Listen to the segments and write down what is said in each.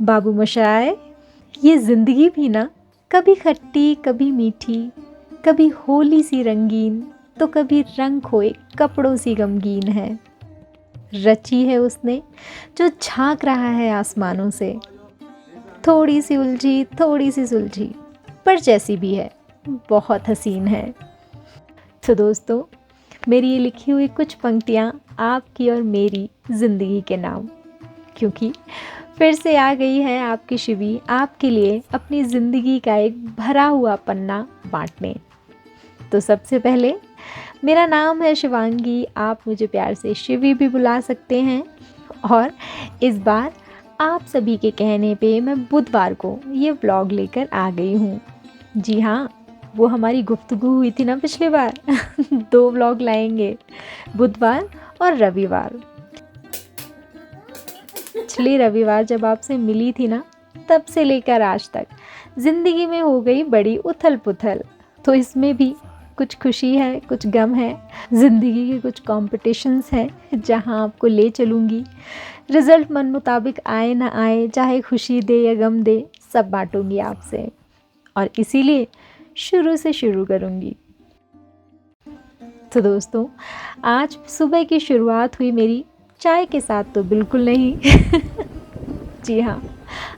बाबू मोशाय, ये ज़िंदगी भी ना कभी खट्टी कभी मीठी, कभी होली सी रंगीन तो कभी रंग खोए कपड़ों सी गमगीन है। रची है उसने जो झांक रहा है आसमानों से, थोड़ी सी उलझी थोड़ी सी सुलझी, पर जैसी भी है बहुत हसीन है। तो दोस्तों, मेरी ये लिखी हुई कुछ पंक्तियाँ आपकी और मेरी ज़िंदगी के नाम, क्योंकि फिर से आ गई है आपकी शिवी आपके लिए अपनी ज़िंदगी का एक भरा हुआ पन्ना बांटने। तो सबसे पहले, मेरा नाम है शिवांगी, आप मुझे प्यार से शिवी भी बुला सकते हैं। और इस बार आप सभी के कहने पे मैं बुधवार को ये व्लॉग लेकर आ गई हूँ। जी हाँ, वो हमारी गुफ्तगू हुई थी ना पिछली बार 2 व्लॉग लाएंगे, बुधवार और रविवार। पिछले रविवार जब आपसे मिली थी ना, तब से लेकर आज तक ज़िंदगी में हो गई बड़ी उथल पुथल। तो इसमें भी कुछ खुशी है, कुछ गम है, ज़िंदगी के कुछ कॉम्पिटिशन्स हैं जहां आपको ले चलूँगी। रिज़ल्ट मन मुताबिक आए ना आए, चाहे खुशी दे या गम दे, सब बांटूंगी आपसे। और इसीलिए शुरू से शुरू करूँगी। तो दोस्तों, आज सुबह की शुरुआत हुई मेरी चाय के साथ तो बिल्कुल नहीं जी हाँ,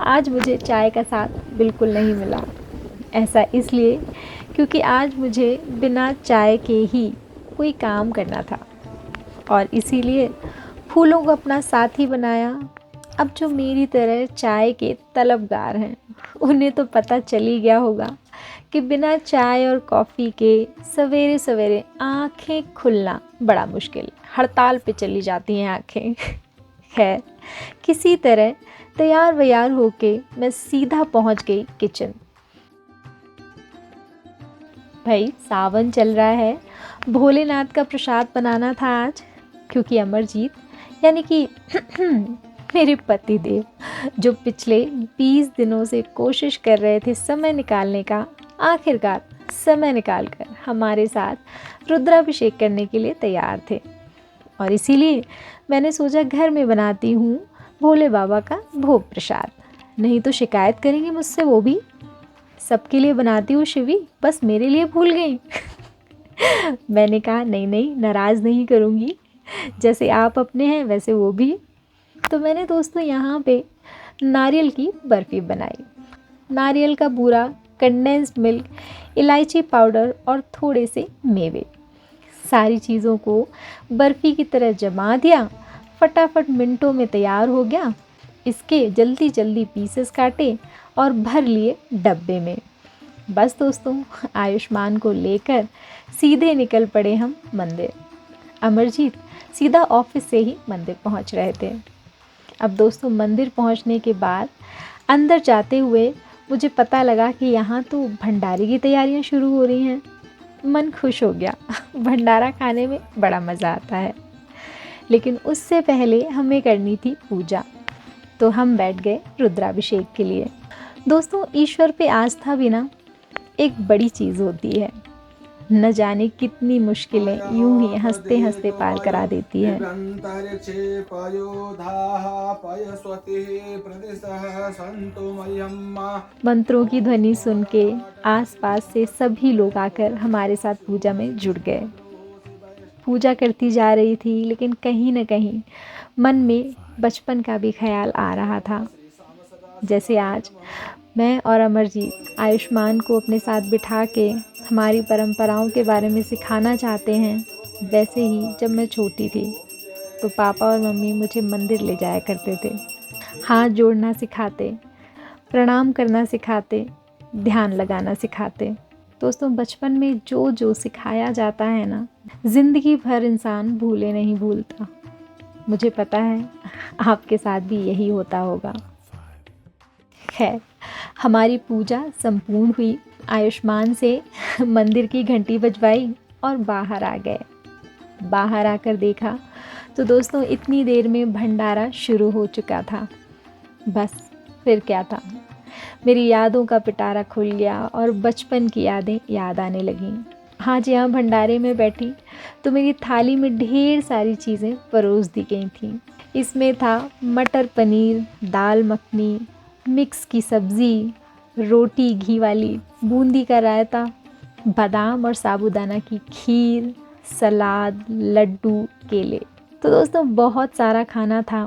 आज मुझे चाय का साथ बिल्कुल नहीं मिला। ऐसा इसलिए क्योंकि आज मुझे बिना चाय के ही कोई काम करना था, और इसीलिए फूलों को अपना साथी बनाया। अब जो मेरी तरह चाय के तलबगार हैं, उन्हें तो पता चल ही गया होगा कि बिना चाय और कॉफ़ी के सवेरे सवेरे आँखें खुलना बड़ा मुश्किल, हड़ताल पे चली जाती हैं आँखें खैर, किसी तरह तैयार व्यार होके मैं सीधा पहुंच गई किचन। भाई सावन चल रहा है, भोलेनाथ का प्रसाद बनाना था आज, क्योंकि अमरजीत यानी कि मेरे पति देव, जो पिछले 20 दिनों से कोशिश कर रहे थे समय निकालने का, आखिरकार समय निकालकर हमारे साथ रुद्राभिषेक करने के लिए तैयार थे। और इसीलिए मैंने सोचा घर में बनाती हूँ भोले बाबा का भोग प्रसाद, नहीं तो शिकायत करेंगे मुझसे वो भी। सबके लिए बनाती हूँ शिवी, बस मेरे लिए भूल गई मैंने कहा नहीं नहीं, नाराज़ नहीं करूँगी, जैसे आप अपने हैं वैसे वो भी। तो मैंने दोस्तों यहाँ पे नारियल की बर्फ़ी बनाई। नारियल का बूरा, कंडेंस्ड मिल्क, इलायची पाउडर और थोड़े से मेवे, सारी चीज़ों को बर्फ़ी की तरह जमा दिया। फटाफट मिनटों में तैयार हो गया। इसके जल्दी जल्दी पीसेस काटे और भर लिए डब्बे में। बस दोस्तों, आयुष्मान को लेकर सीधे निकल पड़े हम मंदिर। अमरजीत सीधा ऑफिस से ही मंदिर पहुंच रहे थे। अब दोस्तों, मंदिर पहुंचने के बाद अंदर जाते हुए मुझे पता लगा कि यहाँ तो भंडारे की तैयारियाँ शुरू हो रही हैं। मन खुश हो गया भंडारा खाने में बड़ा मज़ा आता है। लेकिन उससे पहले हमें करनी थी पूजा, तो हम बैठ गए रुद्राभिषेक के लिए। दोस्तों, ईश्वर पे आस्था भी ना एक बड़ी चीज़ होती है, न जाने कितनी मुश्किलें यूं ही हंसते हंसते पार करा देती है। मंत्रों की ध्वनि सुन के आसपास से सभी लोग आकर हमारे साथ पूजा में जुड़ गए। पूजा करती जा रही थी, लेकिन कहीं न कहीं मन में बचपन का भी ख्याल आ रहा था। जैसे आज मैं और अमरजीत आयुष्मान को अपने साथ बिठा के हमारी परंपराओं के बारे में सिखाना चाहते हैं, वैसे ही जब मैं छोटी थी तो पापा और मम्मी मुझे मंदिर ले जाया करते थे। हाथ जोड़ना सिखाते, प्रणाम करना सिखाते, ध्यान लगाना सिखाते। दोस्तों, बचपन में जो जो सिखाया जाता है ना, ज़िंदगी भर इंसान भूले नहीं भूलता। मुझे पता है आपके साथ भी यही होता होगा। खैर, हमारी पूजा संपूर्ण हुई। आयुष्मान से मंदिर की घंटी बजवाई और बाहर आ गए। बाहर आकर देखा तो दोस्तों, इतनी देर में भंडारा शुरू हो चुका था। बस फिर क्या था, मेरी यादों का पिटारा खुल गया और बचपन की यादें याद आने लगीं। हाँ जी हाँ, भंडारे में बैठी तो मेरी थाली में ढेर सारी चीज़ें परोस दी गई थीं। इसमें था मटर पनीर, दाल मखनी, मिक्स की सब्ज़ी, रोटी घी वाली, बूंदी का रायता, बादाम और साबूदाना की खीर, सलाद, लड्डू, केले। तो दोस्तों बहुत सारा खाना था,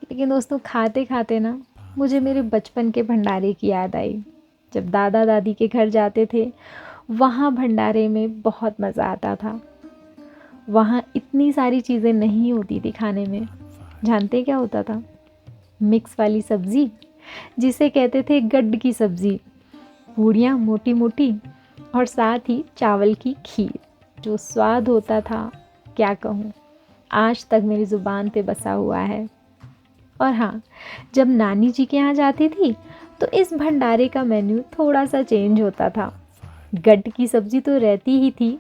लेकिन दोस्तों खाते खाते ना मुझे मेरे बचपन के भंडारे की याद आई। जब दादा दादी के घर जाते थे, वहाँ भंडारे में बहुत मज़ा आता था। वहाँ इतनी सारी चीज़ें नहीं होती थी खाने में। जानते क्या होता था? मिक्स वाली सब्ज़ी, जिसे कहते थे गड्ढ की सब्ज़ी, पूड़ियाँ मोटी मोटी, और साथ ही चावल की खीर। जो स्वाद होता था क्या कहूँ, आज तक मेरी ज़ुबान पे बसा हुआ है। और हाँ, जब नानी जी के यहाँ जाती थी तो इस भंडारे का मेन्यू थोड़ा सा चेंज होता था। गड्ढ की सब्ज़ी तो रहती ही थी,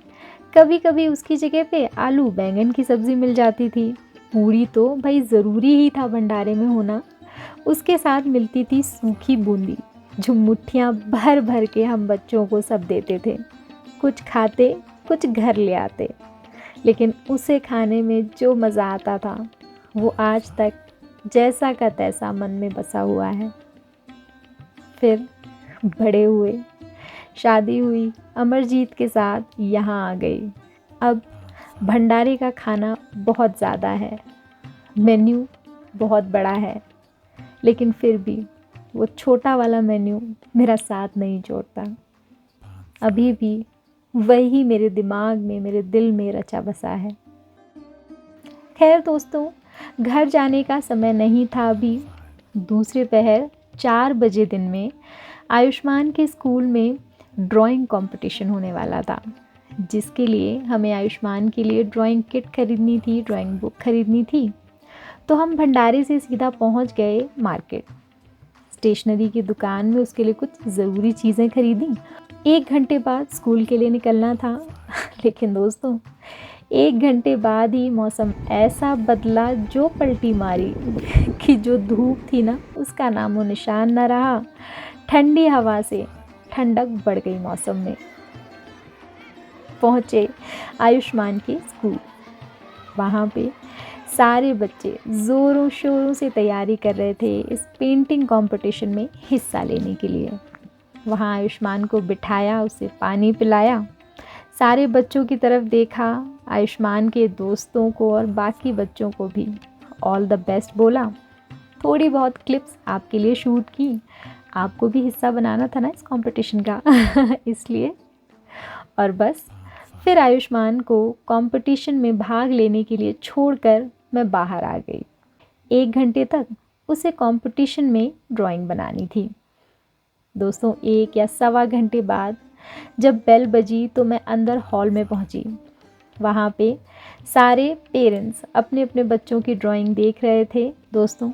कभी कभी उसकी जगह पे आलू बैंगन की सब्ज़ी मिल जाती थी। पूड़ी तो भाई ज़रूरी ही था भंडारे में होना। उसके साथ मिलती थी सूखी बूंदी, जो मुट्ठियाँ भर भर के हम बच्चों को सब देते थे। कुछ खाते, कुछ घर ले आते, लेकिन उसे खाने में जो मज़ा आता था वो आज तक जैसा का तैसा मन में बसा हुआ है। फिर बड़े हुए, शादी हुई, अमरजीत के साथ यहाँ आ गई। अब भंडारे का खाना बहुत ज़्यादा है, मेन्यू बहुत बड़ा है, लेकिन फिर भी वो छोटा वाला मेन्यू मेरा साथ नहीं छोड़ता। अभी भी वही मेरे दिमाग में, मेरे दिल में रचा बसा है। खैर दोस्तों, घर जाने का समय नहीं था अभी। दूसरे पहर 4 बजे दिन में आयुष्मान के स्कूल में ड्राइंग कंपटीशन होने वाला था, जिसके लिए हमें आयुष्मान के लिए ड्राइंग किट खरीदनी थी, ड्राइंग बुक खरीदनी थी। तो हम भंडारे से सीधा पहुंच गए मार्केट। स्टेशनरी की दुकान में उसके लिए कुछ ज़रूरी चीज़ें खरीदी। 1 घंटे बाद स्कूल के लिए निकलना था। लेकिन दोस्तों, 1 घंटे बाद ही मौसम ऐसा बदला, जो पलटी मारी कि जो धूप थी ना, उसका नामो निशान न रहा। ठंडी हवा से ठंडक बढ़ गई मौसम में। पहुँचे आयुष्मान के स्कूल। वहाँ पे सारे बच्चे ज़ोरों शोरों से तैयारी कर रहे थे इस पेंटिंग कंपटीशन में हिस्सा लेने के लिए। वहाँ आयुष्मान को बिठाया, उसे पानी पिलाया, सारे बच्चों की तरफ देखा, आयुष्मान के दोस्तों को और बाकी बच्चों को भी ऑल द बेस्ट बोला। थोड़ी बहुत क्लिप्स आपके लिए शूट की। आपको भी हिस्सा बनाना था ना इस कंपटीशन का इसलिए। और बस फिर आयुष्मान को कंपटीशन में भाग लेने के लिए छोड़कर मैं बाहर आ गई। 1 घंटे तक उसे कंपटीशन में ड्राइंग बनानी थी। दोस्तों, 1 या सवा घंटे बाद जब बेल बजी तो मैं अंदर हॉल में पहुंची। वहाँ पे सारे पेरेंट्स अपने अपने बच्चों की ड्राइंग देख रहे थे। दोस्तों,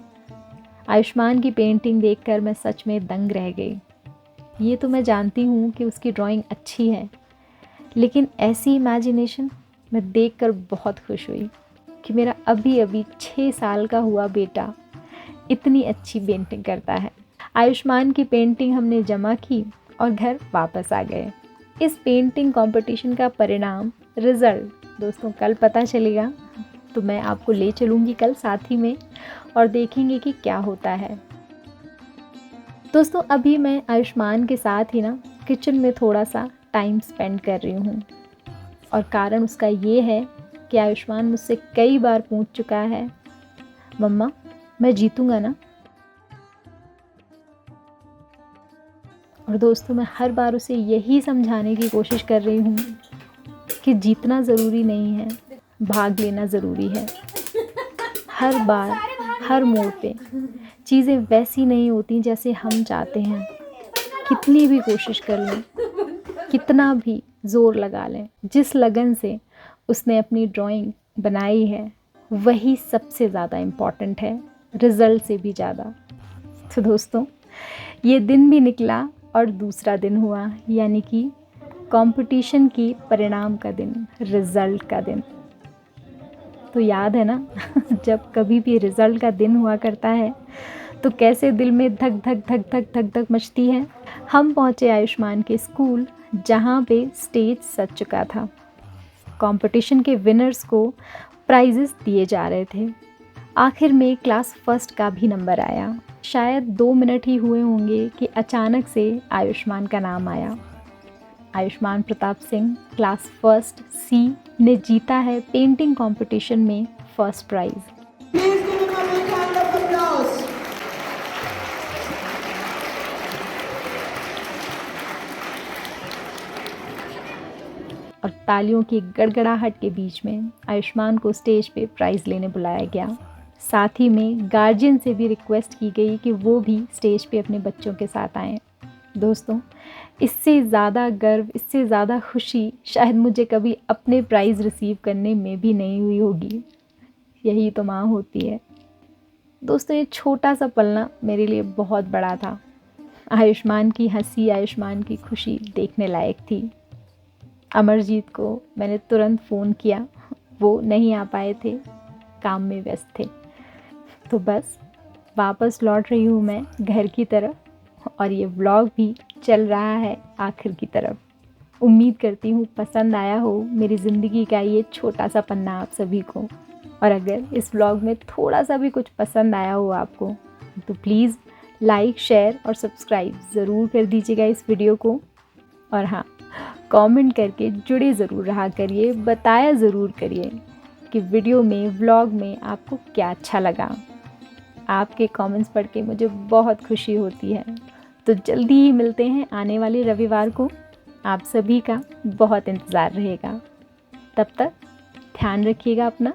आयुष्मान की पेंटिंग देखकर मैं सच में दंग रह गई। ये तो मैं जानती हूँ कि उसकी ड्राइंग अच्छी है, लेकिन ऐसी इमेजिनेशन मैं देखकर बहुत खुश हुई कि मेरा अभी अभी 6 साल का हुआ बेटा इतनी अच्छी पेंटिंग करता है। आयुष्मान की पेंटिंग हमने जमा की और घर वापस आ गए। इस पेंटिंग कंपटीशन का परिणाम, रिज़ल्ट दोस्तों कल पता चलेगा, तो मैं आपको ले चलूँगी कल साथ ही में और देखेंगे कि क्या होता है। दोस्तों, अभी मैं आयुष्मान के साथ ही ना किचन में थोड़ा सा टाइम स्पेंड कर रही हूँ, और कारण उसका ये है कि आयुष्मान मुझसे कई बार पूछ चुका है, मम्मा मैं जीतूँगा ना? और दोस्तों, मैं हर बार उसे यही समझाने की कोशिश कर रही हूँ कि जीतना ज़रूरी नहीं है, भाग लेना ज़रूरी है। हर बार, हर मोड़ पे चीज़ें वैसी नहीं होती जैसे हम चाहते हैं। कितनी भी कोशिश कर लें, कितना भी ज़ोर लगा लें, जिस लगन से उसने अपनी ड्राइंग बनाई है वही सबसे ज़्यादा इम्पॉर्टेंट है, रिज़ल्ट से भी ज़्यादा। तो दोस्तों, ये दिन भी निकला और दूसरा दिन हुआ, यानी कि कंपटीशन की परिणाम का दिन, रिज़ल्ट का दिन। तो याद है ना जब कभी भी रिज़ल्ट का दिन हुआ करता है तो कैसे दिल में धक धक धक धक धक धक मचती है। हम पहुँचे आयुष्मान के स्कूल, जहाँ पे स्टेज सज चुका था। कंपटीशन के विनर्स को प्राइजेस दिए जा रहे थे। आखिर में क्लास फर्स्ट का भी नंबर आया। शायद 2 मिनट ही हुए होंगे कि अचानक से आयुष्मान का नाम आया। आयुष्मान प्रताप सिंह क्लास फर्स्ट सी ने जीता है पेंटिंग कंपटीशन में first prize. Please give him a big hand of applause. और तालियों की गड़गड़ाहट के बीच में आयुष्मान को स्टेज पे प्राइज़ लेने बुलाया गया। साथ ही में गार्जियन से भी रिक्वेस्ट की गई कि वो भी स्टेज पे अपने बच्चों के साथ आएं। दोस्तों, इससे ज़्यादा गर्व, इससे ज़्यादा खुशी शायद मुझे कभी अपने प्राइज़ रिसीव करने में भी नहीं हुई होगी। यही तो माँ होती है। दोस्तों, ये छोटा सा पल ना मेरे लिए बहुत बड़ा था। आयुष्मान की हंसी, आयुष्मान की खुशी देखने लायक थी। अमरजीत को मैंने तुरंत फ़ोन किया, वो नहीं आ पाए थे, काम में व्यस्त थे। तो बस वापस लौट रही हूँ मैं घर की तरफ और ये व्लॉग भी चल रहा है आखिर की तरफ। उम्मीद करती हूँ पसंद आया हो मेरी ज़िंदगी का ये छोटा सा पन्ना आप सभी को। और अगर इस व्लॉग में थोड़ा सा भी कुछ पसंद आया हो आपको तो प्लीज़ लाइक, शेयर और सब्सक्राइब ज़रूर कर दीजिएगा इस वीडियो को। और हाँ, कमेंट करके जुड़े ज़रूर रहा करिए, बताया ज़रूर करिए कि वीडियो में, व्लॉग में आपको क्या अच्छा लगा। आपके कमेंट्स पढ़ के मुझे बहुत खुशी होती है। तो जल्दी ही मिलते हैं आने वाले रविवार को। आप सभी का बहुत इंतज़ार रहेगा। तब तक ध्यान रखिएगा अपना।